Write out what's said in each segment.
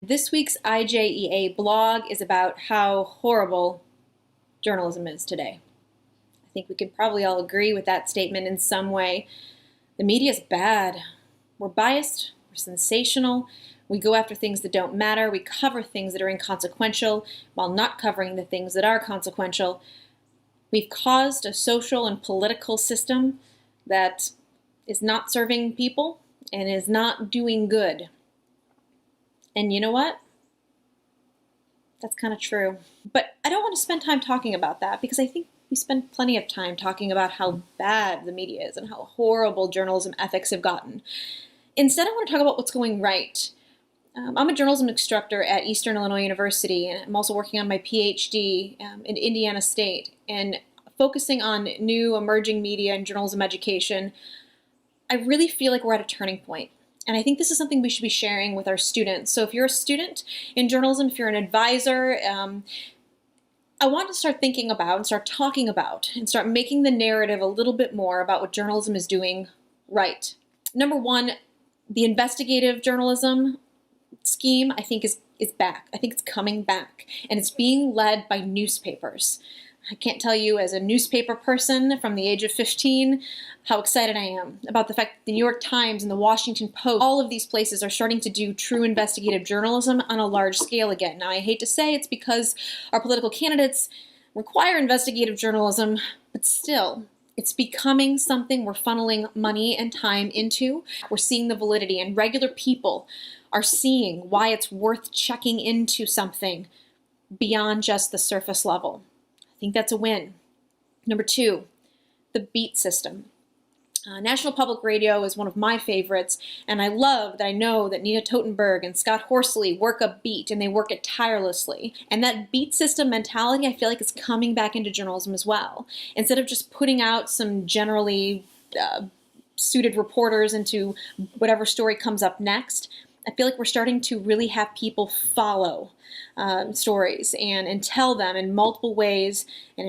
This week's IJEA blog is about how horrible journalism is today. I think we can probably all agree with that statement in some way. The media is bad. We're biased, we're sensational, we go after things that don't matter, we cover things that are inconsequential while not covering the things that are consequential. We've caused a social and political system that is not serving people and is not doing good. And you know what? That's kind of true. But I don't want to spend time talking about that because I think we spend plenty of time talking about how bad the media is and how horrible journalism ethics have gotten. Instead, I want to talk about what's going right. I'm a journalism instructor at Eastern Illinois University, and I'm also working on my PhD in Indiana State. And focusing on new emerging media and journalism education, I really feel like we're at a turning point. And I think this is something we should be sharing with our students. So if you're a student in journalism, if you're an advisor, I want to start thinking about and start talking about and start making the narrative a little bit more about what journalism is doing right. Number one, the investigative journalism scheme, I think, is back. I think it's coming back, and it's being led by newspapers. I can't tell you, as a newspaper person from the age of 15, how excited I am about the fact that the New York Times and the Washington Post, all of these places are starting to do true investigative journalism on a large scale again. Now, I hate to say it's because our political candidates require investigative journalism, but still, it's becoming something we're funneling money and time into. We're seeing the validity, and regular people are seeing why it's worth checking into something beyond just the surface level. I think that's a win. Number two, the beat system. National Public Radio is one of my favorites, and I love that I know that Nina Totenberg and Scott Horsley work a beat, and they work it tirelessly. And that beat system mentality, I feel like, is coming back into journalism as well. Instead of just putting out some generally suited reporters into whatever story comes up next, I feel like we're starting to really have people follow stories and tell them in multiple ways and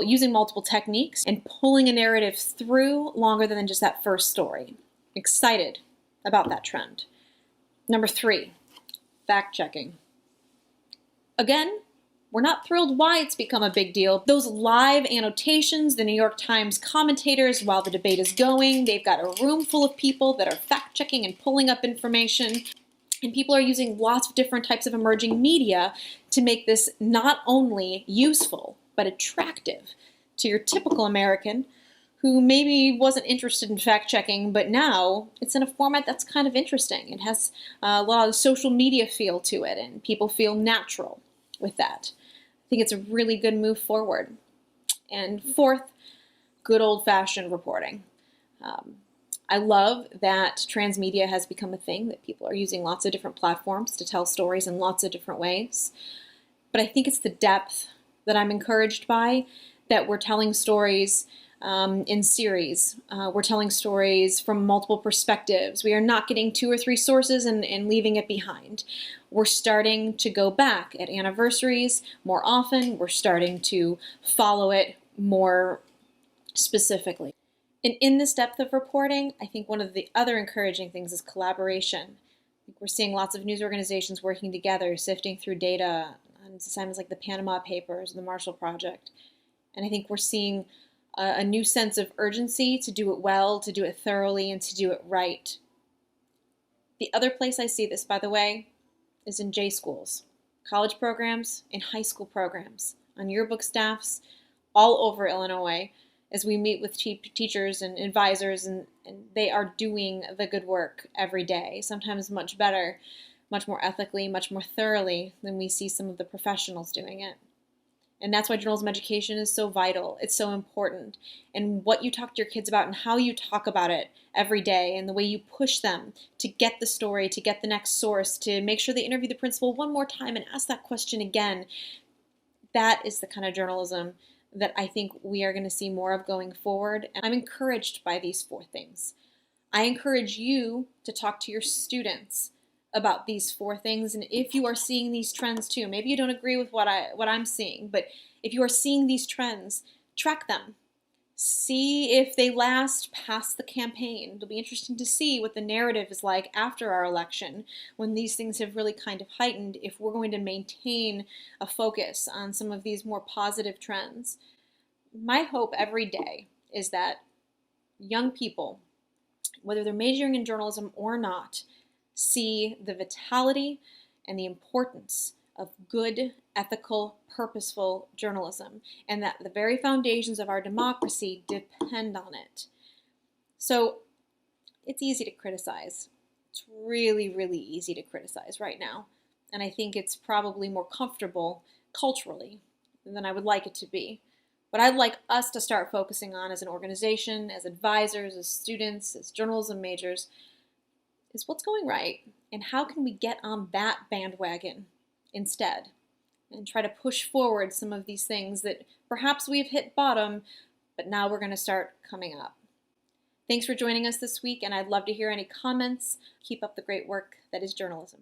using multiple techniques and pulling a narrative through longer than just that first story. Excited about that trend. Number three, fact-checking. Again, we're not thrilled why it's become a big deal. Those live annotations, the New York Times commentators, while the debate is going, they've got a room full of people that are fact-checking and pulling up information. And people are using lots of different types of emerging media to make this not only useful, but attractive to your typical American who maybe wasn't interested in fact-checking, but now it's in a format that's kind of interesting. It has a lot of social media feel to it, and people feel natural with that. I think it's a really good move forward. And fourth, good old-fashioned reporting. I love that transmedia has become a thing, that people are using lots of different platforms to tell stories in lots of different ways. But I think it's the depth that I'm encouraged by, that we're telling stories in series. We're telling stories from multiple perspectives. We are not getting 2 or 3 sources and leaving it behind. We're starting to go back at anniversaries more often. We're starting to follow it more specifically. And in this depth of reporting, I think one of the other encouraging things is collaboration. I think we're seeing lots of news organizations working together, sifting through data on assignments like the Panama Papers, the Marshall Project. And I think we're seeing a new sense of urgency to do it well, to do it thoroughly, and to do it right. The other place I see this, by the way, is in J schools, college programs, and high school programs, on yearbook staffs all over Illinois, as we meet with teachers and advisors, and they are doing the good work every day, sometimes much better, much more ethically, much more thoroughly than we see some of the professionals doing it. And that's why journalism education is so vital. It's so important. And what you talk to your kids about and how you talk about it every day and the way you push them to get the story, to get the next source, to make sure they interview the principal one more time and ask that question again, that is the kind of journalism that I think we are going to see more of going forward. And I'm encouraged by these 4 things. I encourage you to talk to your students about these 4 things, and if you are seeing these trends too, maybe you don't agree with what I'm seeing, but if you are seeing these trends, track them. See if they last past the campaign. It'll be interesting to see what the narrative is like after our election, when these things have really kind of heightened, if we're going to maintain a focus on some of these more positive trends. My hope every day is that young people, whether they're majoring in journalism or not, see the vitality and the importance of good, ethical, purposeful journalism, and that the very foundations of our democracy depend on it. So it's easy to criticize. It's really, really easy to criticize right now. And I think it's probably more comfortable culturally than I would like it to be. What I'd like us to start focusing on as an organization, as advisors, as students, as journalism majors, is what's going right, and how can we get on that bandwagon instead and try to push forward some of these things that perhaps we've hit bottom, but now we're going to start coming up. Thanks for joining us this week, and I'd love to hear any comments. Keep up the great work that is journalism.